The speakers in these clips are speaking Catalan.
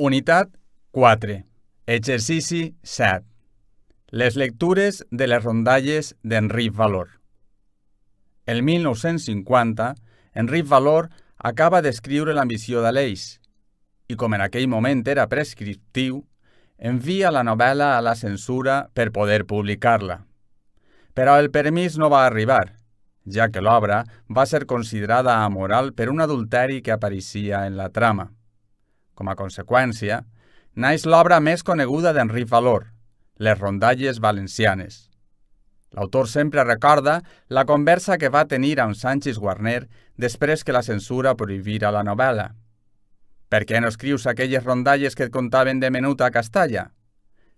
Unitat 4. Exercici 7. Les lectures de les rondalles d'Enric Valor. El 1950, Enric Valor acaba d'escriure l'ambició d'Aleix i, com en aquell moment era prescriptiu, envia la novel·la a la censura per poder publicar-la. Però el permís no va arribar, ja que l'obra va ser considerada amoral per un adulteri que apareixia en la trama. Com a conseqüència, naix l'obra més coneguda d'Enric Valor, Les rondalles valencianes. L'autor sempre recorda la conversa que va tenir amb Sanchis Guarner després que la censura prohibira la novel·la. «Per què no escrius aquelles rondalles que et contaven de menut a Castalla?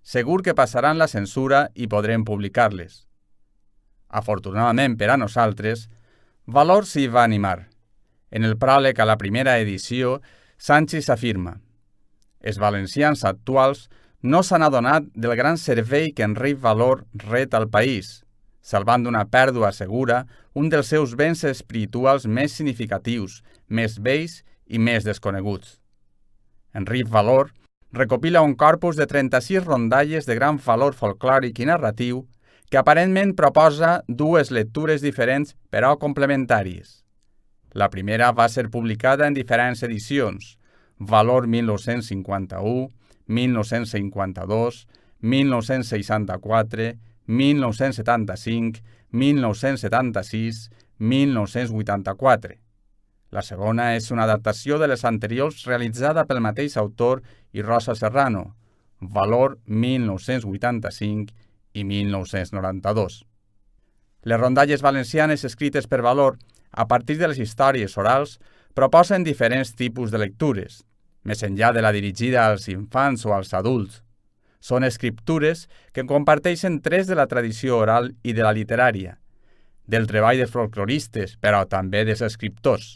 Segur que passaran la censura i podrem publicar-les». Afortunadament per a nosaltres, Valor s'hi va animar. En el pròleg a la primera edició, Sanchis afirma: «Els valencians actuals no s'han adonat del gran servei que Enric Valor ret al país, salvant d'una pèrdua segura un dels seus béns espirituals més significatius, més vells i més desconeguts». Enric Valor recopila un corpus de 36 rondalles de gran valor folclòric i narratiu que aparentment proposa dues lectures diferents però complementàries. La primera va ser publicada en diferents edicions: Valor 1951, 1952, 1964, 1975, 1976, 1984. La segona és una adaptació de les anteriors realitzada pel mateix autor i Rosa Serrano, Valor 1985 i 1992. Les rondalles valencianes escrites per Valor, a partir de les històries orals, proposen diferents tipus de lectures, més enllà de la dirigida als infants o als adults. Són escriptures que comparteixen trets de la tradició oral i de la literària, del treball dels folcloristes, però també dels escriptors.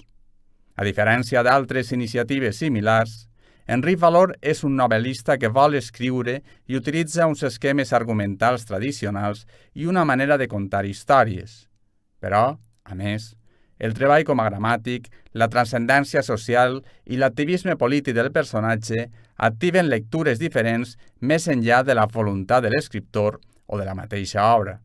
A diferència d'altres iniciatives similars, Enric Valor és un novel·lista que vol escriure i utilitza uns esquemes argumentals tradicionals i una manera de contar històries. Però, a més, el treball com a gramàtic, la transcendència social i l'activisme polític del personatge activen lectures diferents més enllà de la voluntat de l'escriptor o de la mateixa obra.